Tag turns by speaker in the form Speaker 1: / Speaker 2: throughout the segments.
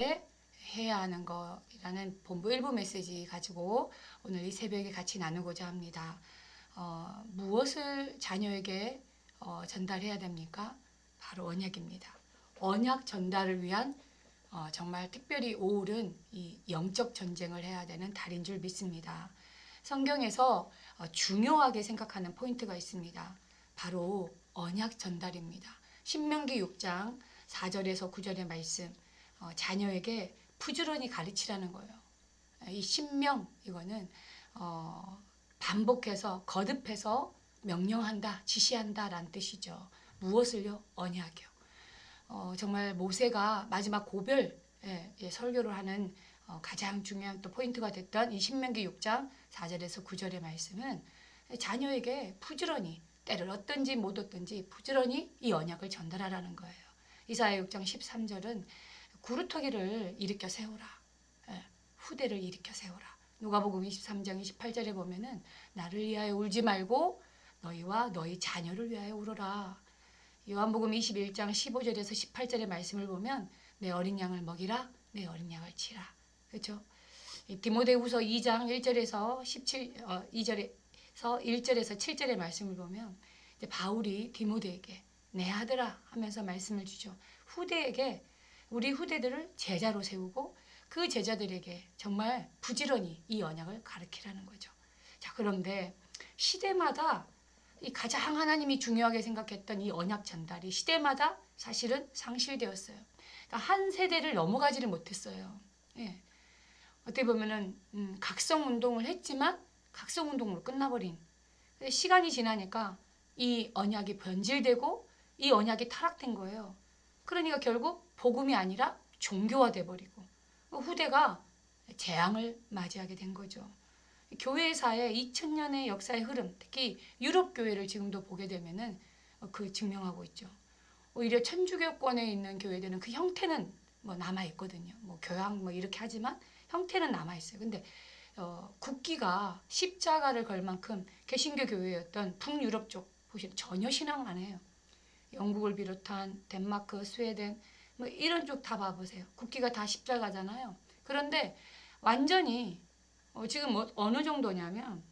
Speaker 1: 해야 하는 거라는 본부 일부 메시지 가지고 오늘 이 새벽에 같이 나누고자 합니다. 무엇을 자녀에게 전달해야 됩니까? 바로 언약입니다. 언약 전달을 위한 정말 특별히 5월은 이 영적 전쟁을 해야 되는 달인 줄 믿습니다. 성경에서 중요하게 생각하는 포인트가 있습니다. 바로 언약 전달입니다. 신명기 6장 4절에서 9절의 말씀, 자녀에게 부지런히 가르치라는 거예요. 이 신명, 이거는 반복해서 거듭해서 명령한다, 지시한다 라는 뜻이죠. 무엇을요? 언약이요. 정말 모세가 마지막 고별 설교를 하는 가장 중요한 또 포인트가 됐던 이 신명기 6장 4절에서 9절의 말씀은 자녀에게 부지런히, 때를 얻든지 못 얻든지 부지런히 이 언약을 전달하라는 거예요. 이사야 6장 13절은 구루터기를 일으켜 세우라. 후대를 일으켜 세우라. 누가복음 23장 28절에 보면은 나를 위하여 울지 말고 너희와 너희 자녀를 위하여 울어라. 요한복음 21장 15절에서 18절의 말씀을 보면 내 어린 양을 먹이라, 내 어린 양을 치라. 그렇죠? 디모데후서 2장 1절에서 1절에서 7절의 말씀을 보면 이제 바울이 디모데에게 내 아들아 하면서 말씀을 주죠. 후대에게, 우리 후대들을 제자로 세우고 그 제자들에게 정말 부지런히 이 언약을 가르치라는 거죠. 자, 그런데 시대마다 이 가장 하나님이 중요하게 생각했던 이 언약 전달이 시대마다 사실은 상실되었어요. 그러니까 한 세대를 넘어가지를 못했어요. 예. 어떻게 보면은 각성 운동을 했지만 각성 운동으로 끝나버린. 시간이 지나니까 이 언약이 변질되고 이 언약이 타락된 거예요. 그러니까 결국 복음이 아니라 종교화돼 버리고 후대가 재앙을 맞이하게 된 거죠. 교회사의 2000년의 역사의 흐름, 특히 유럽 교회를 지금도 보게 되면은 그 증명하고 있죠. 오히려 천주교권에 있는 교회들은 그 형태는 뭐 남아 있거든요. 뭐 교양 뭐 이렇게 하지만 형태는 남아 있어요. 근데 국기가 십자가를 걸 만큼 개신교 교회였던 북유럽 쪽 보시면 전혀 신앙 안 해요. 영국을 비롯한 덴마크, 스웨덴 뭐 이런 쪽 다 봐보세요. 국기가 다 십자가잖아요. 그런데 완전히 지금 어느 정도냐면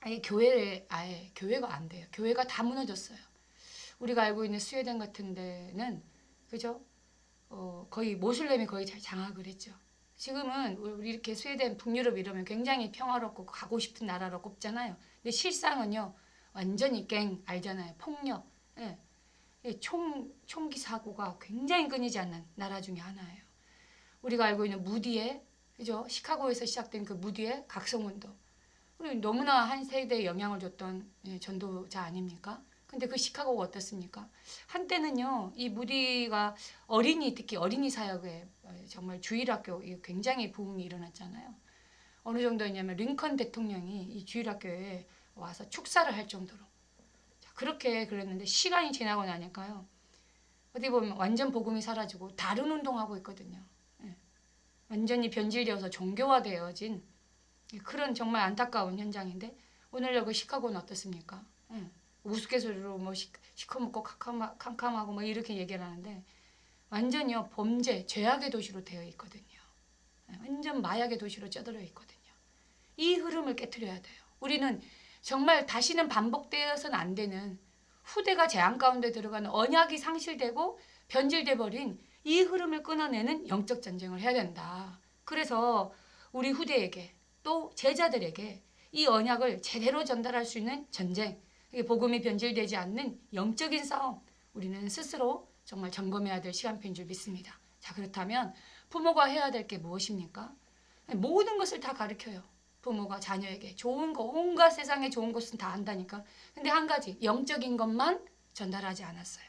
Speaker 1: 아예 교회가 안 돼요. 교회가 다 무너졌어요. 우리가 알고 있는 스웨덴 같은 데는 그죠? 거의 모슬렘이 거의 장악을 했죠. 지금은 우리 이렇게 스웨덴, 북유럽 이러면 굉장히 평화롭고 가고 싶은 나라로 꼽잖아요. 근데 실상은요, 완전히 알잖아요. 폭력, 예. 총기 사고가 굉장히 끊이지 않는 나라 중에 하나예요. 우리가 알고 있는 무디의, 그죠? 시카고에서 시작된 그 무디의 각성운동. 너무나 한 세대에 영향을 줬던 전도자 아닙니까? 근데 그 시카고가 어떻습니까? 한때는요, 이 무디가 특히 어린이 사역에 정말 주일학교 굉장히 부흥이 일어났잖아요. 어느 정도였냐면 링컨 대통령이 이 주일학교에 와서 축사를 할 정도로. 자, 그렇게 그랬는데 시간이 지나고 나니까요. 어디 보면 완전 복음이 사라지고 다른 운동하고 있거든요. 완전히 변질되어서 종교화되어진 그런 정말 안타까운 현장인데 오늘 여기 시카고는 어떻습니까? 우스갯소리로 뭐 시커멓고 캄캄하고 뭐 이렇게 얘기를 하는데 완전히요 범죄, 죄악의 도시로 되어 있거든요. 완전 마약의 도시로 쩌들어 있거든요. 이 흐름을 깨트려야 돼요. 우리는 정말 다시는 반복되어서는 안 되는 후대가 재앙 가운데 들어가는 언약이 상실되고 변질돼 버린 이 흐름을 끊어내는 영적 전쟁을 해야 된다. 그래서 우리 후대에게 또 제자들에게 이 언약을 제대로 전달할 수 있는 전쟁, 복음이 변질되지 않는 영적인 싸움, 우리는 스스로 정말 점검해야 될 시간표인 줄 믿습니다. 자, 그렇다면 부모가 해야 될 게 무엇입니까? 모든 것을 다 가르쳐요. 부모가 자녀에게 좋은 거, 온갖 세상에 좋은 것은 다 안다니까. 근데 한 가지, 영적인 것만 전달하지 않았어요.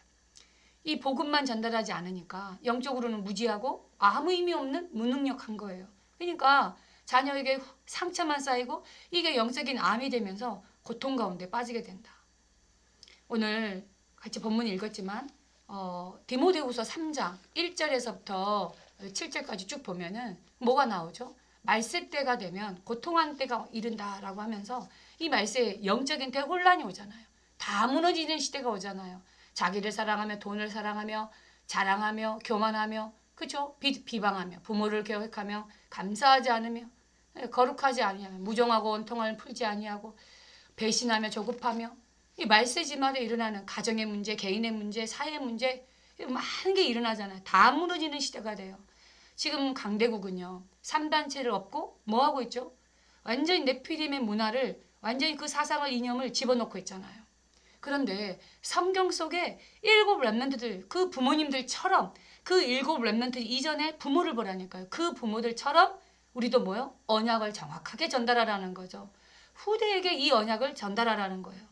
Speaker 1: 이 복음만 전달하지 않으니까 영적으로는 무지하고 아무 의미 없는 무능력한 거예요. 그러니까 자녀에게 상처만 쌓이고 이게 영적인 암이 되면서 고통 가운데 빠지게 된다. 오늘 같이 본문 읽었지만 디모데후서 3장 1절에서부터 7절까지 쭉 보면은 뭐가 나오죠? 말세 때가 되면 고통한 때가 이른다라고 하면서 이 말세에 영적인 대혼란이 오잖아요. 다 무너지는 시대가 오잖아요. 자기를 사랑하며 돈을 사랑하며 자랑하며 교만하며 그죠? 비방하며 부모를 계획하며 감사하지 않으며 거룩하지 아니하며 무정하고 원통을 풀지 아니하고 배신하며 조급하며 이 말세지마다 일어나는 가정의 문제, 개인의 문제, 사회 문제 많은 게 일어나잖아요. 다 무너지는 시대가 돼요. 지금 강대국은요. 3단체를 업고 뭐 하고 있죠? 완전히 네피림의 문화를 완전히 그 사상을 이념을 집어넣고 있잖아요. 그런데 성경 속에 7 렘넌트들 그 부모님들처럼 그 7 렘넌트 이전에 부모를 보라니까요. 그 부모들처럼 우리도 뭐요? 언약을 정확하게 전달하라는 거죠. 후대에게 이 언약을 전달하라는 거예요.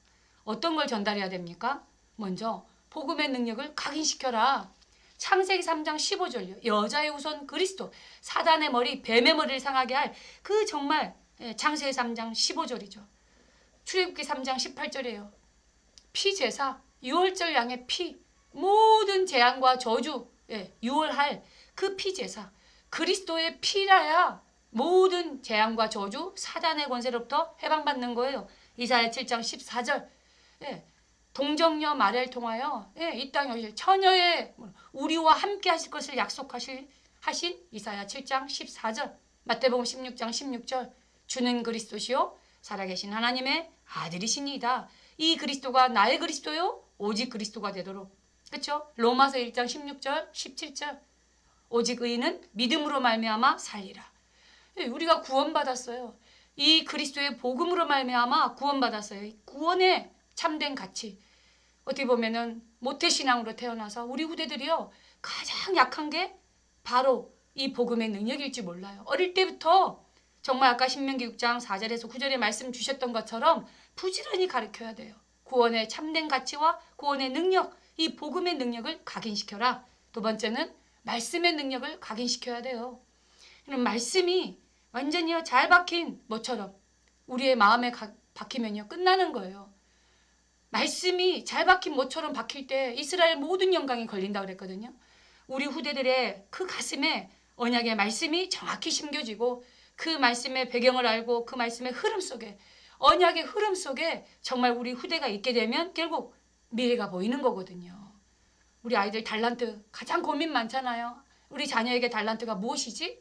Speaker 1: 어떤 걸 전달해야 됩니까? 먼저 복음의 능력을 각인시켜라. 창세기 3장 15절요. 여자의 후손 그리스도, 사단의 머리, 뱀의 머리를 상하게 할 그 정말 창세기 3장 15절이죠. 출애굽기 3장 18절이에요. 피제사, 유월절 양의 피, 모든 재앙과 저주 유월할 그 피제사, 그리스도의 피라야 모든 재앙과 저주, 사단의 권세로부터 해방받는 거예요. 이사야 7장 14절. 동정녀 마리아를 통하여 이 땅에 오실 처녀의 우리와 함께 하실 것을 약속하신 이사야 7장 14절. 마태복음 16장 16절. 주는 그리스도시요 살아계신 하나님의 아들이시니이다. 이 그리스도가 나의 그리스도요 오직 그리스도가 되도록. 그렇죠? 로마서 1장 16절 17절. 오직 의인은 믿음으로 말미암아 살리라. 우리가 구원받았어요. 이 그리스도의 복음으로 말미암아 구원받았어요. 구원의 참된 가치. 어떻게 보면은 모태신앙으로 태어나서 우리 후대들이요 가장 약한 게 바로 이 복음의 능력일지 몰라요. 어릴 때부터 정말 아까 신명기 6장 4절에서 9절에 말씀 주셨던 것처럼 부지런히 가르쳐야 돼요. 구원의 참된 가치와 구원의 능력, 이 복음의 능력을 각인시켜라. 두 번째는 말씀의 능력을 각인시켜야 돼요. 그럼 말씀이 완전히 잘 박힌 뭐처럼 우리의 마음에 박히면요 끝나는 거예요. 말씀이 잘 박힌 뭐처럼 박힐 때 이스라엘 모든 영광이 걸린다고 그랬거든요. 우리 후대들의 그 가슴에 언약의 말씀이 정확히 심겨지고 그 말씀의 배경을 알고 그 말씀의 흐름 속에 언약의 흐름 속에 정말 우리 후대가 있게 되면 결국 미래가 보이는 거거든요. 우리 아이들 달란트 가장 고민 많잖아요. 우리 자녀에게 달란트가 무엇이지?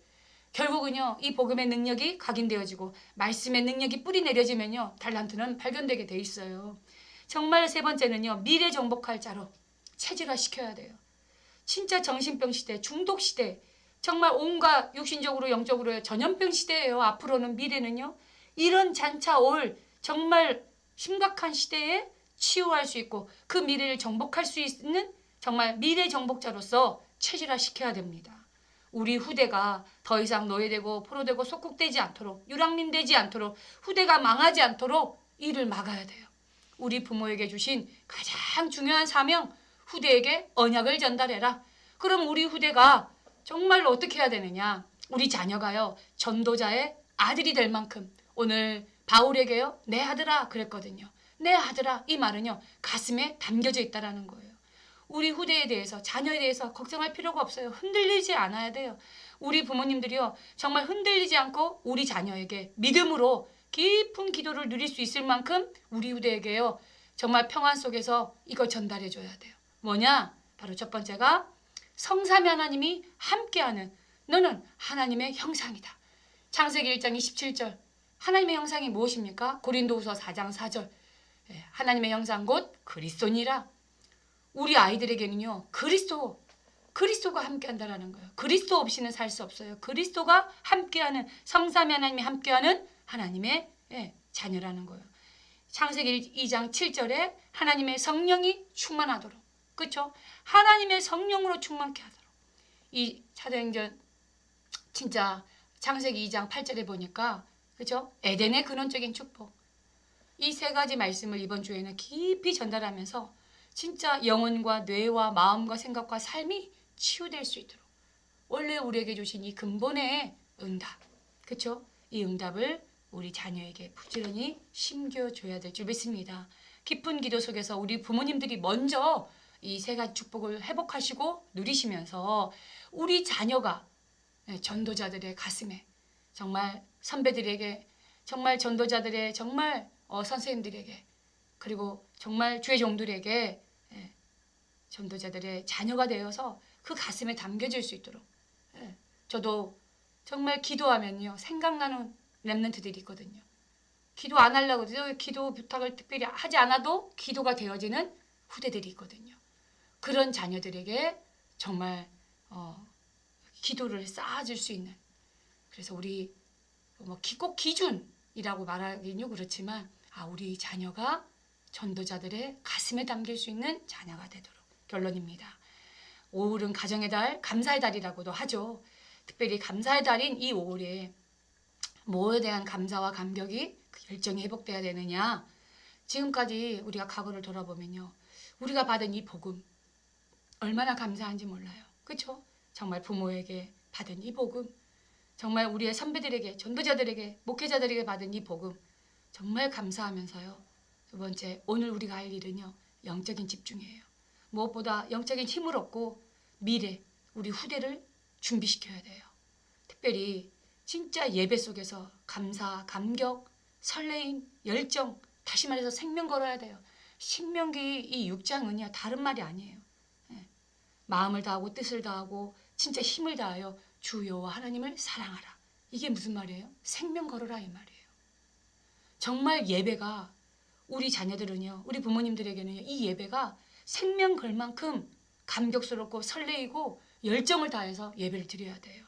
Speaker 1: 결국은요 이 복음의 능력이 각인되어지고 말씀의 능력이 뿌리 내려지면요 달란트는 발견되게 돼 있어요. 정말 세 번째는요 미래 정복할 자로 체질화 시켜야 돼요. 진짜 정신병 시대, 중독 시대, 정말 온갖 육신적으로 영적으로 전염병 시대예요. 앞으로는 미래는요 이런 잔차 올 정말 심각한 시대에 치유할 수 있고 그 미래를 정복할 수 있는 정말 미래 정복자로서 체질화 시켜야 됩니다. 우리 후대가 더 이상 노예되고 포로되고 속국되지 않도록 유랑민 되지 않도록 후대가 망하지 않도록 이를 막아야 돼요. 우리 부모에게 주신 가장 중요한 사명 후대에게 언약을 전달해라. 그럼 우리 후대가 정말로 어떻게 해야 되느냐. 우리 자녀가요 전도자의 아들이 될 만큼 오늘 바울에게요 내 아들아 그랬거든요. 내 아들아 이 말은요 가슴에 담겨져 있다라는 거예요. 우리 후대에 대해서 자녀에 대해서 걱정할 필요가 없어요. 흔들리지 않아야 돼요. 우리 부모님들이요 정말 흔들리지 않고 우리 자녀에게 믿음으로 깊은 기도를 누릴 수 있을 만큼 우리 후대에게요 정말 평안 속에서 이걸 전달해 줘야 돼요. 뭐냐? 바로 첫 번째가 성삼위 하나님이 함께하는 너는 하나님의 형상이다. 창세기 1장 27절. 하나님의 형상이 무엇입니까? 고린도후서 4장 4절. 하나님의 형상 곧 그리스도니라. 우리 아이들에게는요 그리스도가 함께한다라는 거예요. 그리스도 없이는 살 수 없어요. 그리스도가 함께하는 성삼위 하나님이 함께하는 하나님의 자녀라는 거예요. 창세기 2장 7절에 하나님의 성령이 충만하도록, 그렇죠? 하나님의 성령으로 충만케 하도록. 이 사도행전 진짜 창세기 2장 8절에 보니까 그렇죠? 에덴의 근원적인 축복. 이 세 가지 말씀을 이번 주에는 깊이 전달하면서 진짜 영혼과 뇌와 마음과 생각과 삶이 치유될 수 있도록 원래 우리에게 주신 이 근본의 응답, 그렇죠? 이 응답을 우리 자녀에게 부지런히 심겨줘야 될 줄 믿습니다. 깊은 기도 속에서 우리 부모님들이 먼저 이 세 가지 축복을 회복하시고 누리시면서 우리 자녀가 전도자들의 가슴에 정말 선배들에게 정말 전도자들의 정말 선생님들에게 그리고 정말 주의 종들에게 전도자들의 자녀가 되어서 그 가슴에 담겨질 수 있도록 저도 정말 기도하면요 생각나는 랩런트들이 있거든요. 기도 안 하려고 기도 부탁을 특별히 하지 않아도 기도가 되어지는 후대들이 있거든요. 그런 자녀들에게 정말 기도를 쌓아줄 수 있는, 그래서 우리 꼭 기준이라고 말하기는 그렇지만 우리 자녀가 전도자들의 가슴에 담길 수 있는 자녀가 되도록. 결론입니다. 5월은 가정의 달, 감사의 달이라고도 하죠. 특별히 감사의 달인 이 5월에 뭐에 대한 감사와 감격이 그 열정이 회복돼야 되느냐. 지금까지 우리가 과거를 돌아보면요, 우리가 받은 이 복음 얼마나 감사한지 몰라요. 그렇죠? 정말 부모에게 받은 이 복음, 정말 우리의 선배들에게, 전도자들에게, 목회자들에게 받은 이 복음 정말 감사하면서요. 두 번째, 오늘 우리가 할 일은요, 영적인 집중이에요. 무엇보다 영적인 힘을 얻고 미래, 우리 후대를 준비시켜야 돼요. 특별히 진짜 예배 속에서 감사, 감격, 설레임, 열정, 다시 말해서 생명 걸어야 돼요. 신명기 이 6장은요 다른 말이 아니에요. 마음을 다하고 뜻을 다하고 진짜 힘을 다하여 주 여호와 하나님을 사랑하라. 이게 무슨 말이에요? 생명 걸어라 이 말이에요. 정말 예배가 우리 자녀들은요, 우리 부모님들에게는요, 이 예배가 생명 걸 만큼 감격스럽고 설레이고 열정을 다해서 예배를 드려야 돼요.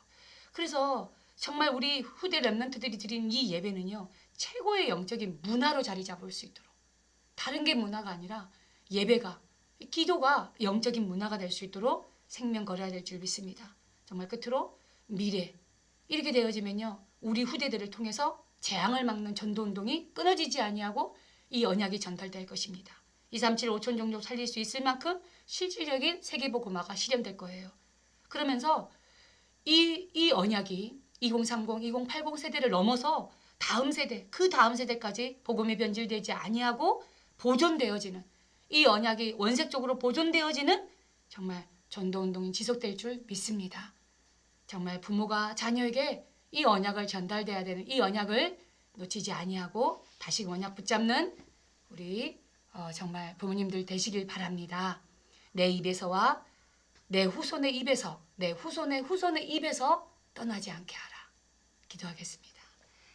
Speaker 1: 그래서 정말 우리 후대 랩런트들이 드린 이 예배는요, 최고의 영적인 문화로 자리 잡을 수 있도록, 다른 게 문화가 아니라 예배가, 기도가 영적인 문화가 될 수 있도록 생명 걸어야 될 줄 믿습니다. 정말 끝으로 미래, 이렇게 되어지면요, 우리 후대들을 통해서 재앙을 막는 전도운동이 끊어지지 아니하고 이 언약이 전달될 것입니다. 237 5천 종족 살릴 수 있을 만큼 실질적인 세계복음화가 실현될 거예요. 그러면서 이 언약이 2030, 2080 세대를 넘어서 다음 세대, 그 다음 세대까지 복음이 변질되지 아니하고 보존되어지는, 이 언약이 원색적으로 보존되어지는 정말 전도운동이 지속될 줄 믿습니다. 정말 부모가 자녀에게 이 언약을 전달돼야 되는, 이 언약을 놓치지 아니하고 다시 언약 붙잡는 우리 정말 부모님들 되시길 바랍니다. 내 입에서와 내 후손의 입에서, 내 후손의 후손의 입에서 떠나지 않게 하라. 기도하겠습니다.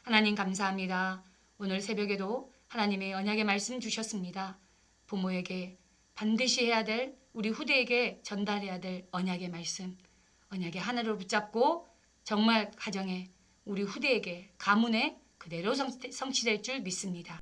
Speaker 1: 하나님 감사합니다. 오늘 새벽에도 하나님의 언약의 말씀 주셨습니다. 부모에게 반드시 해야 될, 우리 후대에게 전달해야 될 언약의 말씀, 언약의 하나를 붙잡고 정말 가정에, 우리 후대에게, 가문에 그대로 성취될 줄 믿습니다.